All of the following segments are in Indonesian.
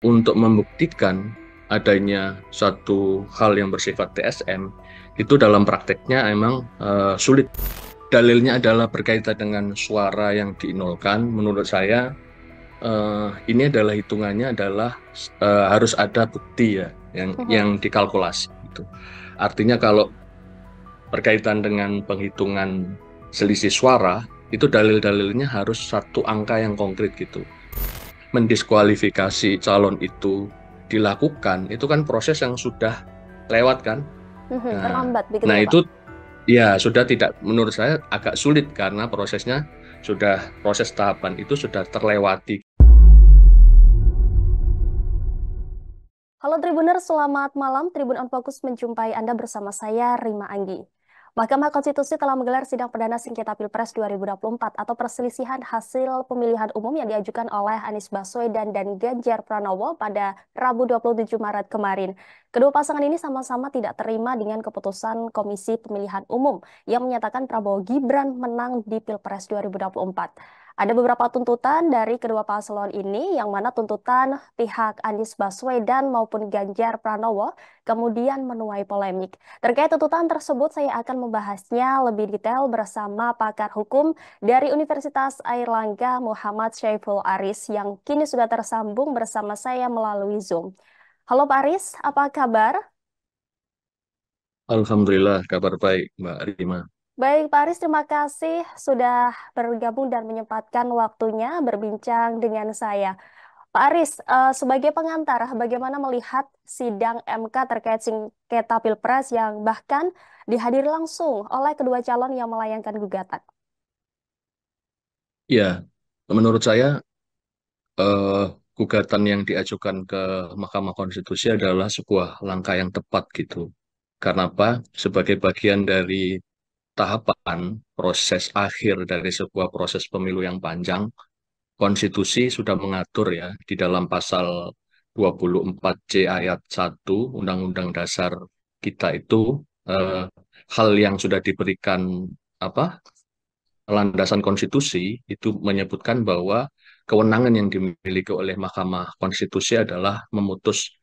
untuk membuktikan adanya satu hal yang bersifat TSM itu dalam prakteknya emang sulit. Dalilnya adalah berkaitan dengan suara yang dinolkan. Menurut saya ini adalah hitungannya adalah harus ada bukti ya Mhm. yang dikalkulasi gitu. Artinya kalau berkaitan dengan penghitungan selisih suara itu dalil-dalilnya harus satu angka yang konkret gitu. Mendiskualifikasi calon itu dilakukan, itu kan proses yang sudah lewat kan. Mhm, Nah, terlambat begitu nah ya, Pak? itu ya sudah tidak, menurut saya agak sulit karena prosesnya sudah, proses tahapan itu sudah terlewati. Halo Tribuners, selamat malam. Tribun On Fokus menjumpai Anda bersama saya, Rima Anggi. Mahkamah Konstitusi telah menggelar sidang perdana sengketa Pilpres 2024 atau perselisihan hasil pemilihan umum yang diajukan oleh Anies Baswedan dan Ganjar Pranowo pada Rabu 27 Maret kemarin. Kedua pasangan ini sama-sama tidak terima dengan keputusan Komisi Pemilihan Umum yang menyatakan Prabowo Gibran menang di Pilpres 2024. Ada beberapa tuntutan dari kedua paslon ini, yang mana tuntutan pihak Anies Baswedan maupun Ganjar Pranowo kemudian menuai polemik. Terkait tuntutan tersebut, saya akan membahasnya lebih detail bersama pakar hukum dari Universitas Airlangga Muhammad Syaiful Aris yang kini sudah tersambung bersama saya melalui Zoom. Halo Pak Aris, apa kabar? Alhamdulillah, kabar baik Mbak Rima. Baik, Pak Aris, terima kasih sudah bergabung dan menyempatkan waktunya berbincang dengan saya. Pak Aris, sebagai pengantar, bagaimana melihat sidang MK terkait sengketa Pilpres yang bahkan dihadiri langsung oleh kedua calon yang melayangkan gugatan? Ya, menurut saya eh, gugatan yang diajukan ke Mahkamah Konstitusi adalah sebuah langkah yang tepat gitu. Karena apa? Sebagai bagian dari tahapan proses akhir dari sebuah proses pemilu yang panjang, konstitusi sudah mengatur ya di dalam pasal 24C ayat 1 Undang-Undang Dasar kita itu hal yang sudah diberikan apa landasan konstitusi itu menyebutkan bahwa kewenangan yang dimiliki oleh Mahkamah Konstitusi adalah memutus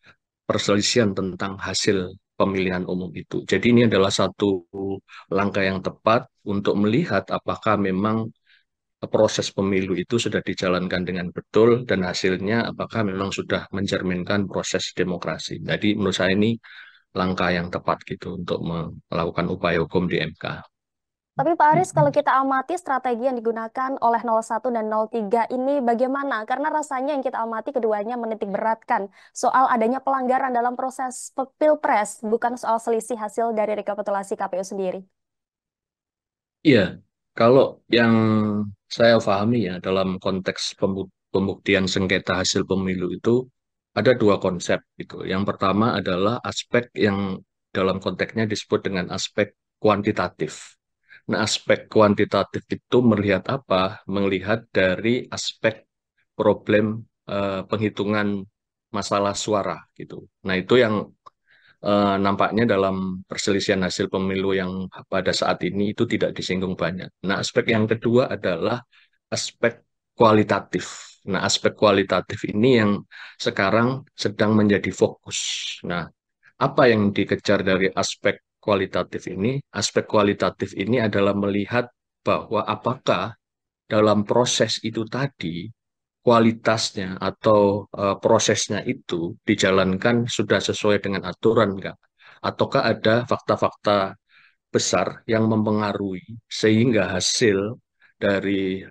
perselisihan tentang hasil pemilihan umum itu. Jadi ini adalah satu langkah yang tepat untuk melihat apakah memang proses pemilu itu sudah dijalankan dengan betul dan hasilnya apakah memang sudah mencerminkan proses demokrasi. Jadi menurut saya ini langkah yang tepat gitu untuk melakukan upaya hukum di MK. Tapi Pak Aris, kalau kita amati strategi yang digunakan oleh 01 dan 03 ini bagaimana? Karena rasanya yang kita amati keduanya menitik beratkan soal adanya pelanggaran dalam proses Pilpres, bukan soal selisih hasil dari rekapitulasi KPU sendiri. Iya, kalau yang saya pahami ya dalam konteks pembuktian sengketa hasil pemilu itu ada dua konsep gitu. Yang pertama adalah aspek yang dalam konteksnya disebut dengan aspek kuantitatif. Nah, aspek kuantitatif itu melihat apa? Melihat dari aspek problem penghitungan masalah suara gitu. Nah, itu yang nampaknya dalam perselisihan hasil pemilu yang pada saat ini itu tidak disinggung banyak. Nah, aspek yang kedua adalah aspek kualitatif. Nah, aspek kualitatif ini yang sekarang sedang menjadi fokus. Nah, apa yang dikejar dari aspek kualitatif ini? Aspek kualitatif ini adalah melihat bahwa apakah dalam proses itu tadi kualitasnya atau prosesnya itu dijalankan sudah sesuai dengan aturan enggak? Ataukah ada fakta-fakta besar yang mempengaruhi sehingga hasil dari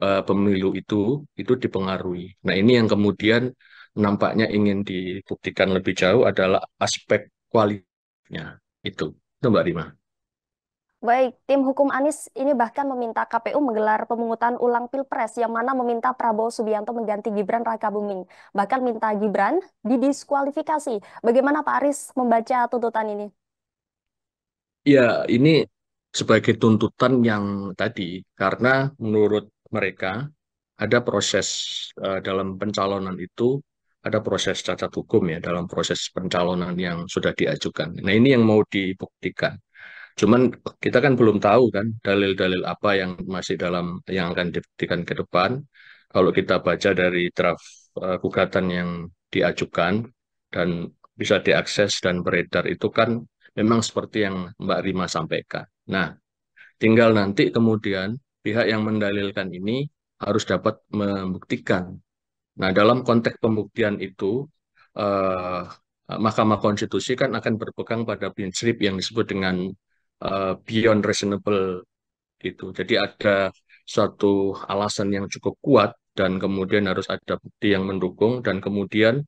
pemilu itu dipengaruhi. Nah, ini yang kemudian nampaknya ingin dibuktikan lebih jauh adalah aspek kualitasnya itu. Itu Mbak Rima. Baik, tim hukum Anies ini bahkan meminta KPU menggelar pemungutan ulang Pilpres yang mana meminta Prabowo Subianto mengganti Gibran Rakabuming. Bahkan minta Gibran didiskualifikasi. Bagaimana Pak Aris membaca tuntutan ini? Ya, ini sebagai tuntutan yang tadi, karena menurut mereka ada proses dalam pencalonan itu, ada proses cacat hukum ya dalam proses pencalonan yang sudah diajukan. Nah, ini yang mau dibuktikan. Cuman kita kan belum tahu kan dalil-dalil apa yang masih dalam yang akan dibuktikan ke depan. Kalau kita baca dari draft gugatan yang diajukan dan bisa diakses dan beredar itu kan memang seperti yang Mbak Rima sampaikan. Nah, tinggal nanti kemudian pihak yang mendalilkan ini harus dapat membuktikan. Nah, dalam konteks pembuktian itu, eh, Mahkamah Konstitusi kan akan berpegang pada prinsip yang disebut dengan beyond reasonable gitu. Jadi ada suatu alasan yang cukup kuat dan kemudian harus ada bukti yang mendukung dan kemudian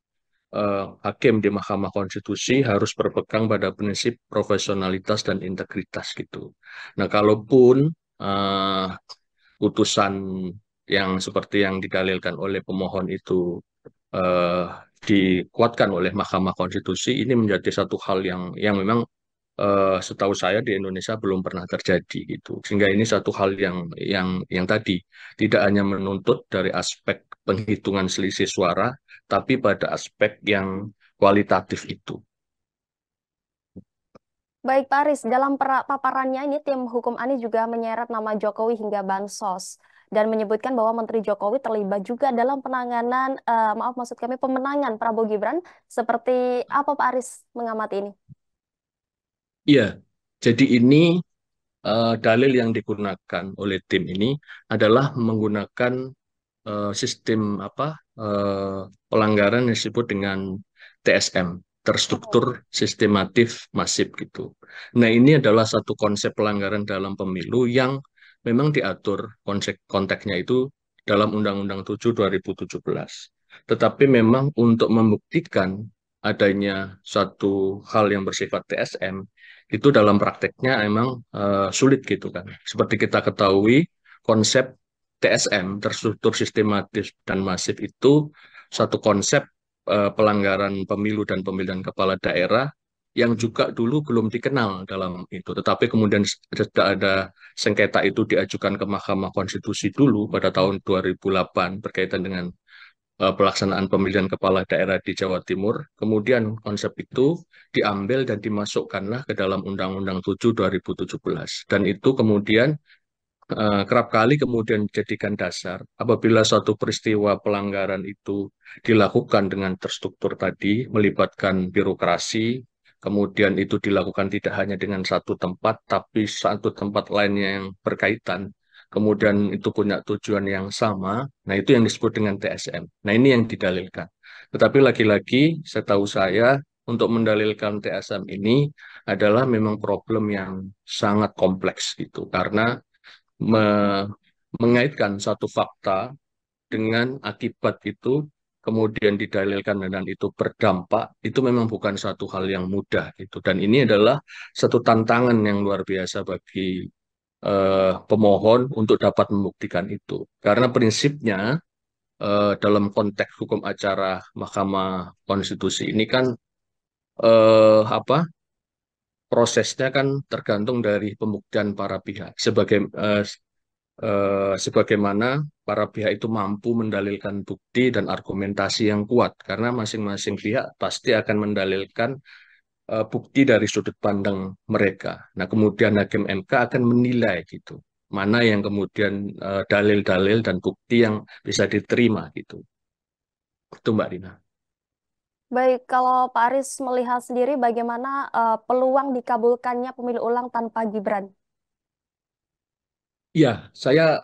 hakim di Mahkamah Konstitusi harus berpegang pada prinsip profesionalitas dan integritas gitu. Nah, kalaupun putusan yang seperti yang didalilkan oleh pemohon itu eh, dikuatkan oleh Mahkamah Konstitusi, ini menjadi satu hal yang memang setahu saya di Indonesia belum pernah terjadi gitu. Sehingga ini satu hal yang tadi tidak hanya menuntut dari aspek penghitungan selisih suara, tapi pada aspek yang kualitatif itu. Baik, Pak Aris, dalam paparannya ini tim hukum Anies juga menyeret nama Jokowi hingga Bansos dan menyebutkan bahwa Menteri Jokowi terlibat juga dalam penanganan, maksud kami pemenangan Prabowo Gibran. Seperti apa Pak Aris mengamati ini? Iya, jadi ini dalil yang digunakan oleh tim ini adalah menggunakan sistem apa pelanggaran yang disebut dengan TSM, terstruktur sistematif masif gitu. Nah, ini adalah satu konsep pelanggaran dalam pemilu yang memang diatur konteksnya itu dalam Undang-Undang 7 2017. Tetapi memang untuk membuktikan adanya satu hal yang bersifat TSM itu dalam prakteknya memang sulit gitu kan. Seperti kita ketahui, konsep TSM, terstruktur sistematis dan masif itu satu konsep pelanggaran pemilu dan pemilihan kepala daerah yang juga dulu belum dikenal dalam itu. Tetapi kemudian sejak ada sengketa itu diajukan ke Mahkamah Konstitusi dulu pada tahun 2008 berkaitan dengan pelaksanaan pemilihan kepala daerah di Jawa Timur. Kemudian konsep itu diambil dan dimasukkanlah ke dalam Undang-Undang 7 2017. Dan itu kemudian kerap kali kemudian dijadikan dasar apabila suatu peristiwa pelanggaran itu dilakukan dengan terstruktur tadi, melibatkan birokrasi, kemudian itu dilakukan tidak hanya dengan satu tempat, tapi satu tempat lainnya yang berkaitan, kemudian itu punya tujuan yang sama, nah itu yang disebut dengan TSM. Nah ini yang didalilkan. Tetapi lagi-lagi, setahu saya, untuk mendalilkan TSM ini adalah memang problem yang sangat kompleks gitu, karena me- mengaitkan satu fakta dengan akibat itu kemudian didalilkan dan itu berdampak itu memang bukan satu hal yang mudah gitu dan ini adalah satu tantangan yang luar biasa bagi pemohon untuk dapat membuktikan itu karena prinsipnya dalam konteks hukum acara Mahkamah Konstitusi ini kan apa prosesnya kan tergantung dari pembuktian para pihak sebagaimana para pihak itu mampu mendalilkan bukti dan argumentasi yang kuat, karena masing-masing pihak pasti akan mendalilkan bukti dari sudut pandang mereka. Nah, kemudian hakim MK akan menilai gitu, mana yang kemudian dalil-dalil dan bukti yang bisa diterima gitu. Itu Mbak Dina. Baik, kalau Pak Aris melihat sendiri bagaimana peluang dikabulkannya pemilu ulang tanpa Gibran? Ya, saya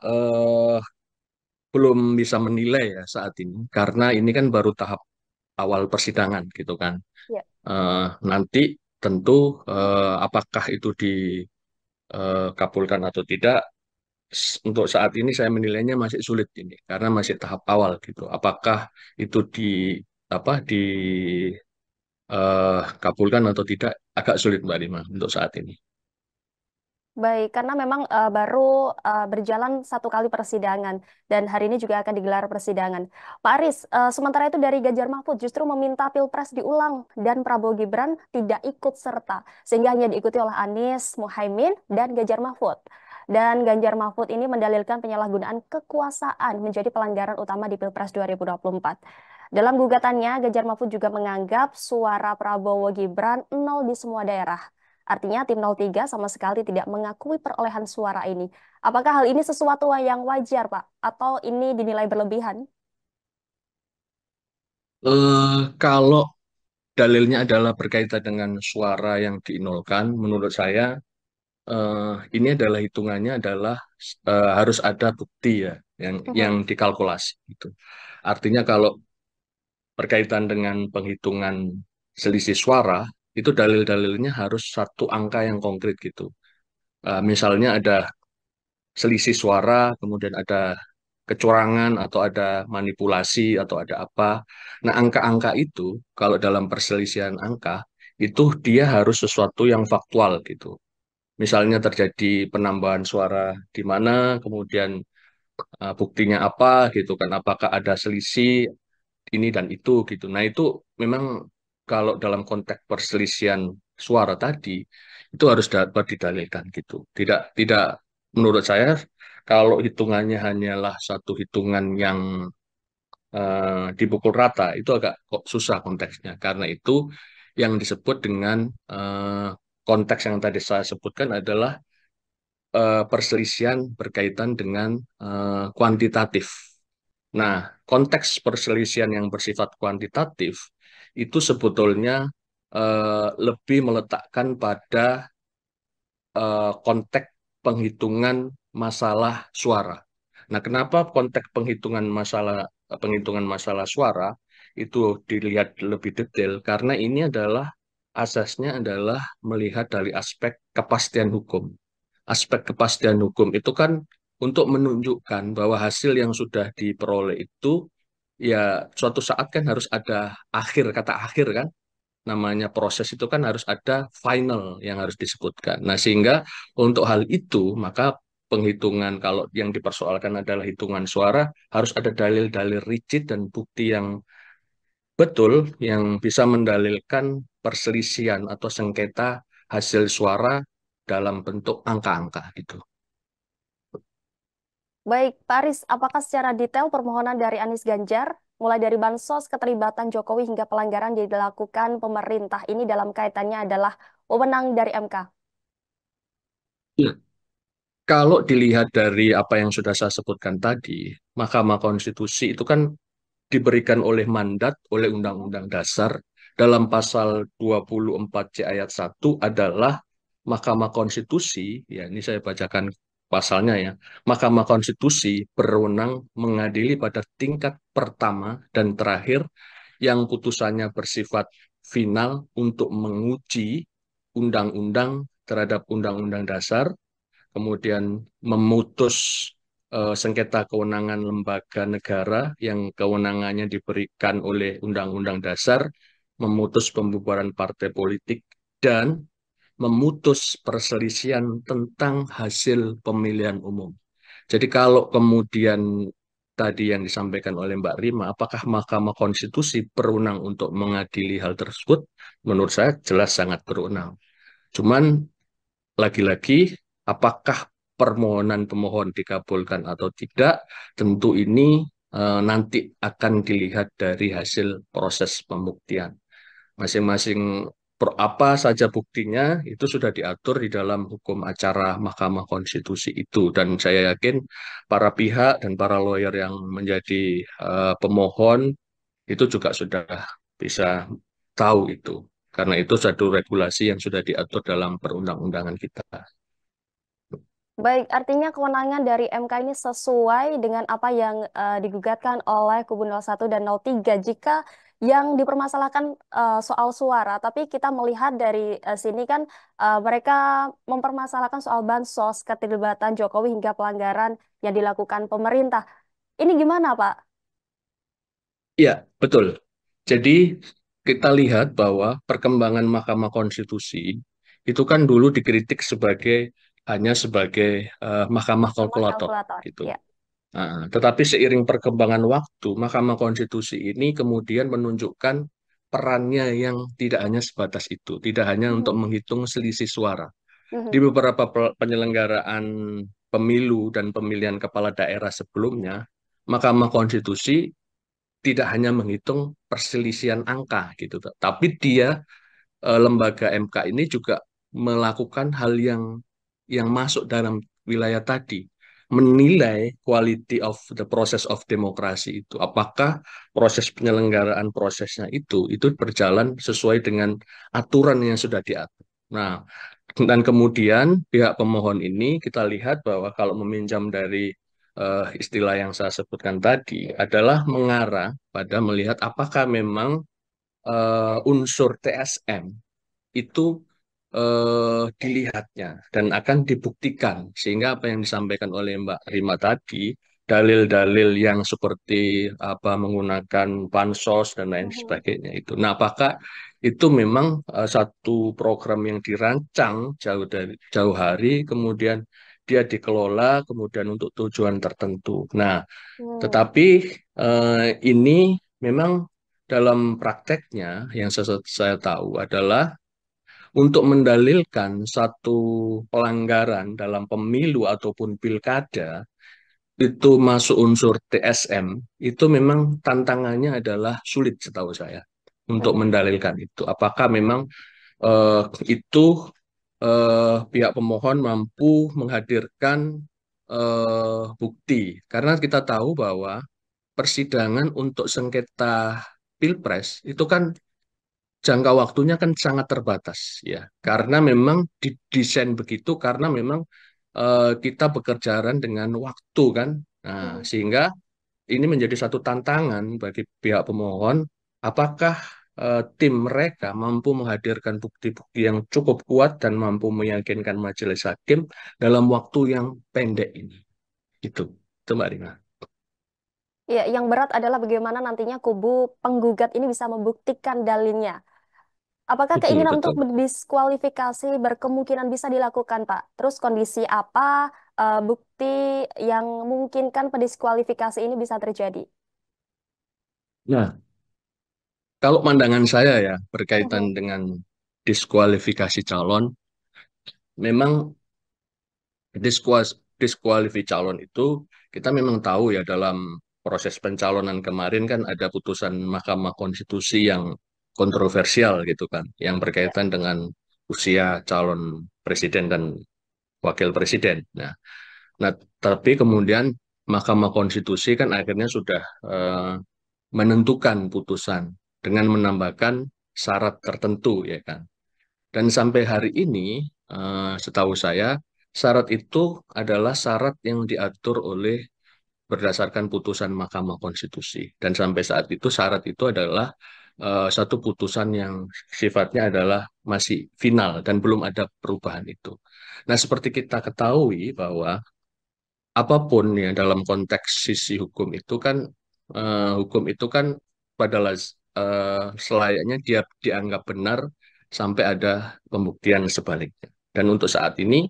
belum bisa menilai ya saat ini, karena ini kan baru tahap awal persidangan gitu kan. Ya. Nanti tentu apakah itu dikabulkan atau tidak, untuk saat ini saya menilainya masih sulit ini karena masih tahap awal gitu. Apakah itu kabulkan atau tidak agak sulit Mbak Rima untuk saat ini. Baik, karena memang baru berjalan satu kali persidangan dan hari ini juga akan digelar persidangan. Pak Aris, sementara itu dari Ganjar Mahfud justru meminta Pilpres diulang dan Prabowo Gibran tidak ikut serta, sehingga hanya diikuti oleh Anies, Muhaimin, dan Ganjar Mahfud. Dan Ganjar Mahfud ini mendalilkan penyalahgunaan kekuasaan menjadi pelanggaran utama di Pilpres 2024. Dalam gugatannya, Ganjar Mahfud juga menganggap suara Prabowo Gibran nol di semua daerah. Artinya tim 03 sama sekali tidak mengakui perolehan suara ini. Apakah hal ini sesuatu yang wajar, Pak? Atau ini dinilai berlebihan? Kalau dalilnya adalah berkaitan dengan suara yang dinolkan, menurut saya ini adalah hitungannya adalah harus ada bukti ya yang Mhm. dikalkulasi gitu. Artinya kalau berkaitan dengan penghitungan selisih suara itu dalil-dalilnya harus satu angka yang konkret gitu. Misalnya ada selisih suara, kemudian ada kecurangan atau ada manipulasi atau ada apa. Nah, angka-angka itu kalau dalam perselisihan angka itu dia harus sesuatu yang faktual gitu. Misalnya terjadi penambahan suara di mana, kemudian buktinya apa gitu kan, apakah ada selisih ini dan itu gitu. Nah, itu memang kalau dalam konteks perselisihan suara tadi itu harus dapat didalilkan gitu. Tidak menurut saya kalau hitungannya hanyalah satu hitungan yang dipukul rata itu agak kok susah konteksnya. Karena itu yang disebut dengan konteks yang tadi saya sebutkan adalah perselisihan berkaitan dengan kuantitatif. Nah, konteks perselisihan yang bersifat kuantitatif itu sebetulnya lebih meletakkan pada konteks penghitungan masalah suara. Nah, kenapa konteks penghitungan masalah suara itu dilihat lebih detail? Karena ini adalah asasnya adalah melihat dari aspek kepastian hukum. Aspek kepastian hukum itu kan untuk menunjukkan bahwa hasil yang sudah diperoleh itu ya suatu saat kan harus ada akhir, kata akhir kan, namanya proses itu kan harus ada final yang harus disebutkan. Nah, sehingga untuk hal itu maka penghitungan kalau yang dipersoalkan adalah hitungan suara harus ada dalil-dalil rigid dan bukti yang betul yang bisa mendalilkan perselisihan atau sengketa hasil suara dalam bentuk angka-angka gitu. Baik, Pak Aris, apakah secara detail permohonan dari Anies Ganjar, mulai dari bansos, keterlibatan Jokowi hingga pelanggaran yang dilakukan pemerintah ini dalam kaitannya adalah wewenang dari MK? Ya, kalau dilihat dari apa yang sudah saya sebutkan tadi, Mahkamah Konstitusi itu kan diberikan oleh mandat oleh Undang-Undang Dasar dalam pasal 24 C ayat 1 adalah Mahkamah Konstitusi, ya ini saya bacakan pasalnya ya. Mahkamah Konstitusi berwenang mengadili pada tingkat pertama dan terakhir yang putusannya bersifat final untuk menguji undang-undang terhadap Undang-Undang Dasar, kemudian memutus sengketa kewenangan lembaga negara yang kewenangannya diberikan oleh Undang-Undang Dasar, memutus pembubaran partai politik, dan memutus perselisihan tentang hasil pemilihan umum. Jadi kalau kemudian tadi yang disampaikan oleh Mbak Rima, apakah Mahkamah Konstitusi berwenang untuk mengadili hal tersebut? Menurut saya jelas sangat berwenang. Cuman lagi-lagi, apakah permohonan pemohon dikabulkan atau tidak, tentu ini nanti akan dilihat dari hasil proses pembuktian. Masing-masing apa saja buktinya itu sudah diatur di dalam hukum acara Mahkamah Konstitusi itu. Dan saya yakin para pihak dan para lawyer yang menjadi pemohon itu juga sudah bisa tahu itu. Karena itu satu regulasi yang sudah diatur dalam perundang-undangan kita. Baik, artinya kewenangan dari MK ini sesuai dengan apa yang digugatkan oleh kubu 01 dan 03. Jika yang dipermasalahkan soal suara, tapi kita melihat dari sini kan mereka mempermasalahkan soal bansos, keterlibatan Jokowi hingga pelanggaran yang dilakukan pemerintah. Ini gimana, Pak? Iya, betul. Jadi kita lihat bahwa perkembangan Mahkamah Konstitusi itu kan dulu dikritik hanya sebagai mahkamah Mahkamah kalkulator kalkulator. gitu. Ya. Nah, tetapi seiring perkembangan waktu, Mahkamah Konstitusi ini kemudian menunjukkan perannya yang tidak hanya sebatas itu, tidak hanya untuk Mhm, menghitung selisih suara. Di mhm. beberapa penyelenggaraan pemilu dan pemilihan kepala daerah sebelumnya, Mahkamah Konstitusi tidak hanya menghitung perselisihan angka gitu, tapi dia lembaga MK ini juga melakukan hal yang masuk dalam wilayah tadi. menilai quality of the process of demokrasi itu. Apakah proses penyelenggaraan prosesnya itu berjalan sesuai dengan aturan yang sudah diatur. Nah, dan kemudian pihak pemohon ini kita lihat bahwa kalau meminjam dari istilah yang saya sebutkan tadi adalah mengarah pada melihat apakah memang unsur TSM itu dilihatnya dan akan dibuktikan sehingga apa yang disampaikan oleh Mbak Rima tadi dalil-dalil yang seperti apa menggunakan bansos dan lain Mhm. sebagainya itu. Nah, apakah itu memang satu program yang dirancang jauh hari kemudian dia dikelola kemudian untuk tujuan tertentu. Nah, Hmm. tetapi ini memang dalam prakteknya yang saya tahu adalah untuk mendalilkan satu pelanggaran dalam pemilu ataupun pilkada itu masuk unsur TSM, itu memang tantangannya adalah sulit setahu saya untuk Mhm. mendalilkan itu. Apakah memang itu pihak pemohon mampu menghadirkan bukti? Karena kita tahu bahwa persidangan untuk sengketa pilpres itu kan jangka waktunya kan sangat terbatas ya karena memang didesain begitu karena memang kita bekerjaan dengan waktu kan. Nah, Mhm. sehingga ini menjadi satu tantangan bagi pihak pemohon apakah tim mereka mampu menghadirkan bukti-bukti yang cukup kuat dan mampu meyakinkan majelis hakim dalam waktu yang pendek ini itu Mbak Rina. Ya, yang berat adalah bagaimana nantinya kubu penggugat ini bisa membuktikan dalilnya. Apakah Betul keinginan untuk betul. mendiskualifikasi berkemungkinan bisa dilakukan, Pak? Terus kondisi apa, bukti yang memungkinkan pendiskualifikasi ini bisa terjadi? Nah, kalau pandangan saya ya berkaitan Mhm. dengan diskualifikasi calon, memang diskualifikasi calon itu kita memang tahu ya dalam proses pencalonan kemarin kan ada putusan Mahkamah Konstitusi yang kontroversial gitu kan, yang Ya. berkaitan dengan usia calon presiden dan wakil presiden. Nah, tapi kemudian Mahkamah Konstitusi kan akhirnya sudah menentukan putusan dengan menambahkan syarat tertentu ya kan. Dan sampai hari ini, setahu saya, syarat itu adalah syarat yang diatur oleh berdasarkan putusan Mahkamah Konstitusi. Dan sampai saat itu syarat itu adalah satu putusan yang sifatnya adalah masih final dan belum ada perubahan itu. Nah, seperti kita ketahui bahwa apapun ya dalam konteks sisi hukum itu kan pada selayaknya dia dianggap benar sampai ada pembuktian sebaliknya. Dan untuk saat ini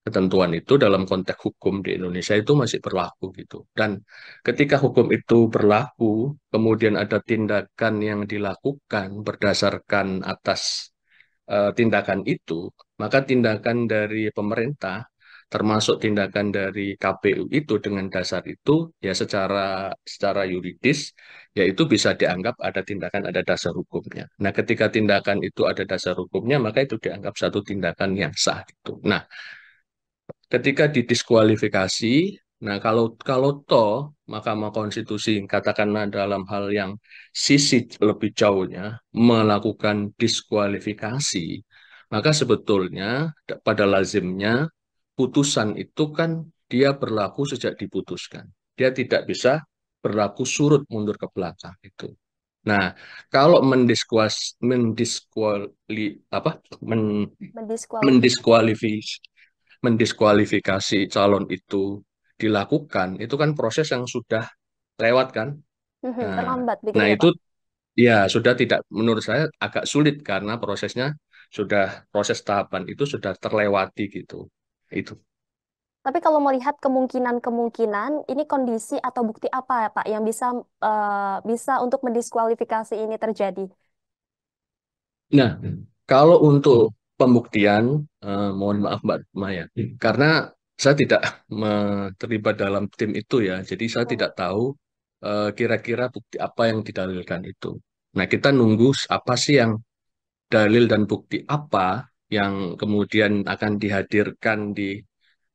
ketentuan itu dalam konteks hukum di Indonesia itu masih berlaku gitu. Dan ketika hukum itu berlaku, kemudian ada tindakan yang dilakukan berdasarkan atas tindakan itu, maka tindakan dari pemerintah, termasuk tindakan dari KPU itu dengan dasar itu, ya secara yuridis, yaitu bisa dianggap ada tindakan ada dasar hukumnya. Nah, ketika tindakan itu ada dasar hukumnya, maka itu dianggap satu tindakan yang sah gitu. Nah, ketika didiskualifikasi, nah kalau toh Mahkamah Konstitusi katakanlah dalam hal yang sisi lebih jauhnya melakukan diskualifikasi, maka sebetulnya pada lazimnya putusan itu kan dia berlaku sejak diputuskan. Dia tidak bisa berlaku surut mundur ke belakang itu. Nah, kalau apa Mendiskualifikasi. mendiskualifikasi calon itu dilakukan, itu kan proses yang sudah lewat kan. Mhm. Nah, Terlambat begitu nah ya, itu Pak? ya sudah tidak menurut saya agak sulit karena proses tahapan itu sudah terlewati gitu. Itu. Tapi kalau melihat kemungkinan-kemungkinan, ini kondisi atau bukti apa ya, Pak, yang bisa untuk mendiskualifikasi ini terjadi? Nah, kalau untuk pembuktian, mohon maaf Mbak Maya, karena saya tidak terlibat dalam tim itu ya, jadi saya Mhm. tidak tahu kira-kira bukti apa yang didalilkan itu. Nah, kita nunggu apa sih yang dalil dan bukti apa yang kemudian akan dihadirkan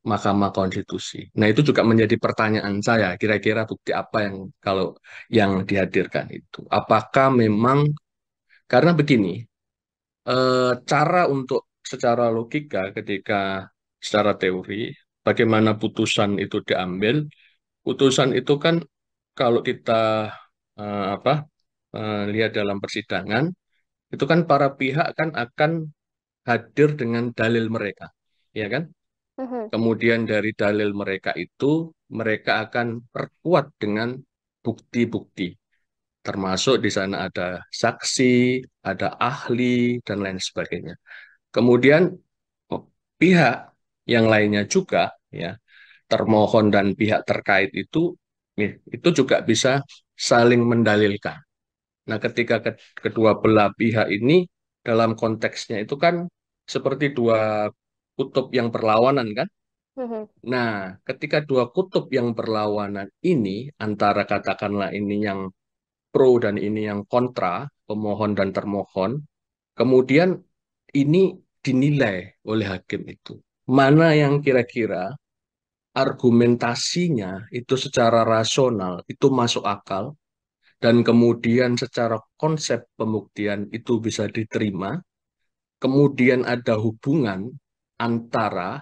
Mahkamah Konstitusi. Nah, itu juga menjadi pertanyaan saya, kira-kira bukti apa yang kalau yang dihadirkan itu. Apakah memang karena begini, cara untuk secara logika ketika secara teori bagaimana putusan itu diambil, putusan itu kan kalau kita apa lihat dalam persidangan itu kan para pihak kan akan hadir dengan dalil mereka, ya kan? Mhm. Kemudian dari dalil mereka itu mereka akan perkuat dengan bukti-bukti, termasuk di sana ada saksi, ada ahli dan lain sebagainya. Kemudian pihak yang lainnya juga, ya, termohon dan pihak terkait itu juga bisa saling mendalilkan. Nah, ketika kedua belah pihak ini dalam konteksnya itu kan seperti dua kutub yang berlawanan kan. Mhm. Nah, ketika dua kutub yang berlawanan ini antara katakanlah ini yang pro dan ini yang kontra, pemohon dan termohon, kemudian ini dinilai oleh hakim itu. Mana yang kira-kira argumentasinya itu secara rasional itu masuk akal dan kemudian secara konsep pembuktian itu bisa diterima, kemudian ada hubungan antara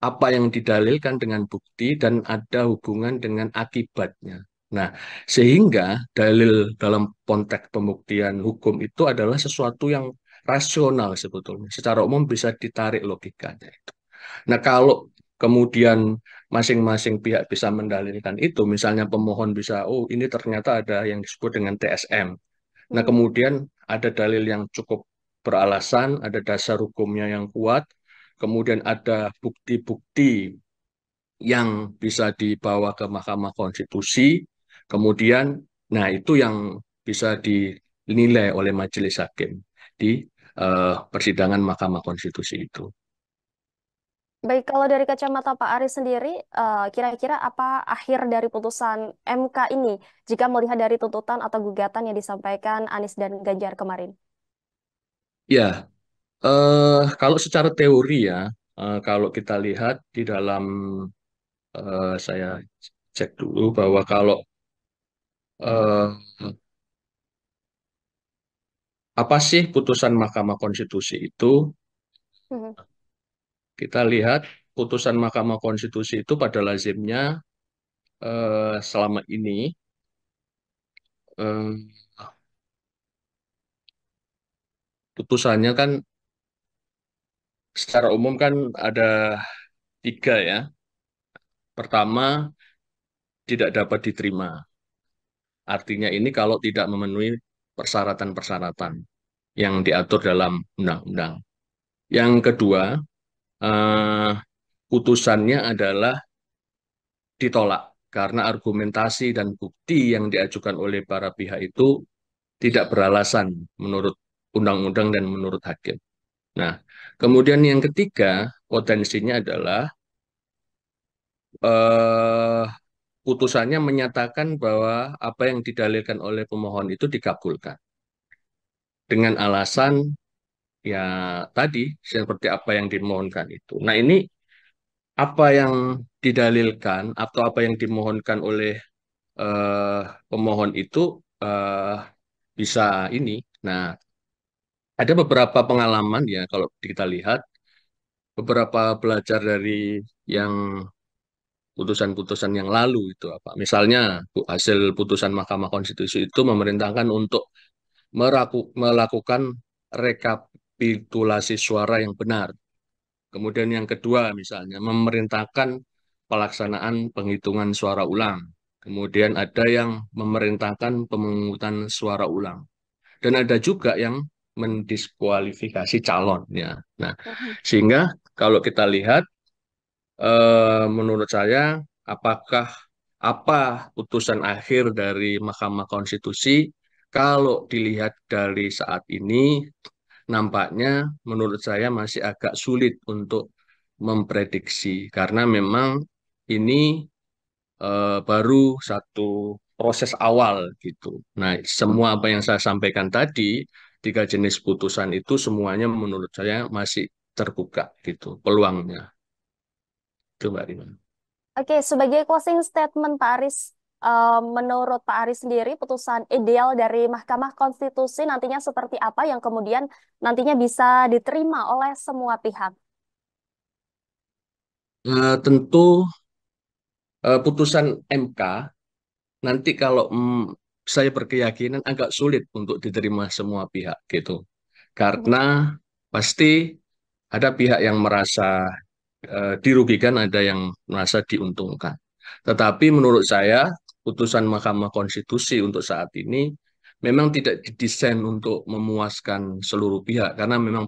apa yang didalilkan dengan bukti dan ada hubungan dengan akibatnya. Nah, sehingga dalil dalam konteks pembuktian hukum itu adalah sesuatu yang rasional sebetulnya. Secara umum bisa ditarik logikanya. Nah, kalau kemudian masing-masing pihak bisa mendalilkan itu, misalnya pemohon bisa, oh ini ternyata ada yang disebut dengan TSM. Nah, Mhm. kemudian ada dalil yang cukup beralasan, ada dasar hukumnya yang kuat, kemudian ada bukti-bukti yang bisa dibawa ke Mahkamah Konstitusi, kemudian, nah itu yang bisa dinilai oleh majelis hakim di persidangan Mahkamah Konstitusi itu. Baik, kalau dari kacamata Pak Aris sendiri, kira-kira apa akhir dari putusan MK ini jika melihat dari tuntutan atau gugatan yang disampaikan Anies dan Ganjar kemarin? Ya, kalau secara teori ya, kalau kita lihat di dalam, saya cek dulu bahwa kalau eh, apa sih putusan Mahkamah Konstitusi itu, Mhm. kita lihat putusan Mahkamah Konstitusi itu pada lazimnya selama ini eh, putusannya kan secara umum kan ada tiga ya. Pertama, tidak dapat diterima. Artinya ini kalau tidak memenuhi persyaratan-persyaratan yang diatur dalam undang-undang. Yang kedua, eh, putusannya adalah ditolak karena argumentasi dan bukti yang diajukan oleh para pihak itu tidak beralasan menurut undang-undang dan menurut hakim. Nah, kemudian yang ketiga, potensinya adalah eh, putusannya menyatakan bahwa apa yang didalilkan oleh pemohon itu dikabulkan dengan alasan ya tadi seperti apa yang dimohonkan itu. Nah, ini apa yang didalilkan atau apa yang dimohonkan oleh eh, pemohon itu eh, bisa ini. Nah, ada beberapa pengalaman ya kalau kita lihat beberapa belajar dari yang putusan-putusan yang lalu itu apa. Misalnya hasil putusan Mahkamah Konstitusi itu memerintahkan untuk melakukan rekapitulasi suara yang benar. Kemudian yang kedua misalnya memerintahkan pelaksanaan penghitungan suara ulang. Kemudian ada yang memerintahkan pemungutan suara ulang. Dan ada juga yang mendiskualifikasi calon ya. Nah, Mhm. sehingga kalau kita lihat menurut saya apakah apa putusan akhir dari Mahkamah Konstitusi kalau dilihat dari saat ini nampaknya menurut saya masih agak sulit untuk memprediksi karena memang ini baru satu proses awal gitu. Nah, semua apa yang saya sampaikan tadi, tiga jenis putusan itu semuanya menurut saya masih terbuka gitu peluangnya. Itu Mbak Rima. Oke, sebagai closing statement Pak Aris, menurut Pak Aris sendiri, putusan ideal dari Mahkamah Konstitusi nantinya seperti apa yang kemudian nantinya bisa diterima oleh semua pihak? Tentu putusan MK nanti kalau saya berkeyakinan agak sulit untuk diterima semua pihak gitu. Mhm. Karena pasti ada pihak yang merasa dirugikan, ada yang merasa diuntungkan. Tetapi menurut saya, putusan Mahkamah Konstitusi untuk saat ini memang tidak didesain untuk memuaskan seluruh pihak, karena memang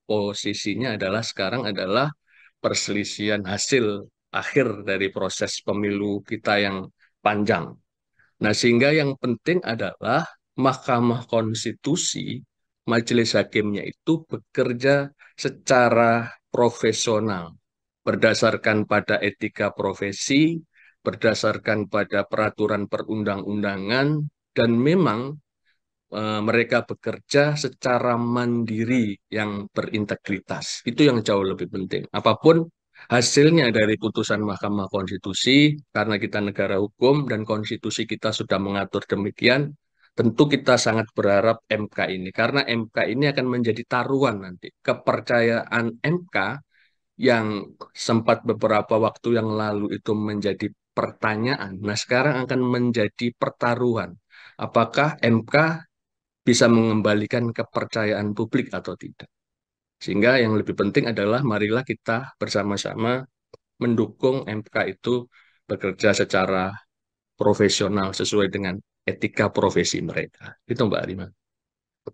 posisinya adalah sekarang adalah perselisihan hasil akhir dari proses pemilu kita yang panjang. Nah, sehingga yang penting adalah Mahkamah Konstitusi, majelis hakimnya itu bekerja secara profesional, berdasarkan pada etika profesi, berdasarkan pada peraturan perundang-undangan, dan memang mereka bekerja secara mandiri yang berintegritas. Itu yang jauh lebih penting. Apapun hasilnya dari putusan Mahkamah Konstitusi, karena kita negara hukum dan konstitusi kita sudah mengatur demikian, tentu kita sangat berharap MK ini, karena MK ini akan menjadi taruhan nanti. Kepercayaan MK yang sempat beberapa waktu yang lalu itu menjadi pertanyaan, nah sekarang akan menjadi pertaruhan. Apakah MK bisa mengembalikan kepercayaan publik atau tidak. Sehingga yang lebih penting adalah marilah kita bersama-sama mendukung MK itu bekerja secara profesional sesuai dengan etika profesi mereka. Itu Mbak Rima.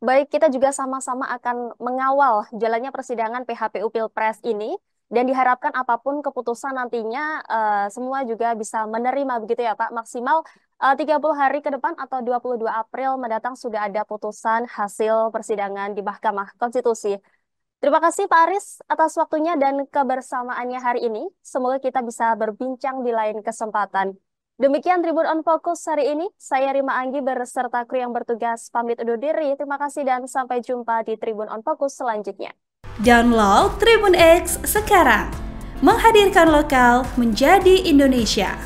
Baik, kita juga sama-sama akan mengawal jalannya persidangan PHPU Pilpres ini dan diharapkan apapun keputusan nantinya semua juga bisa menerima begitu ya Pak. Maksimal 30 hari ke depan atau 22 April mendatang sudah ada putusan hasil persidangan di Mahkamah Konstitusi. Terima kasih Pak Aris atas waktunya dan kebersamaannya hari ini. Semoga kita bisa berbincang di lain kesempatan. Demikian Tribun On Focus hari ini. Saya Rima Anggi berserta kru yang bertugas pamit undur diri. Terima kasih dan sampai jumpa di Tribun On Focus selanjutnya. Download Tribun X sekarang. Menghadirkan lokal menjadi Indonesia.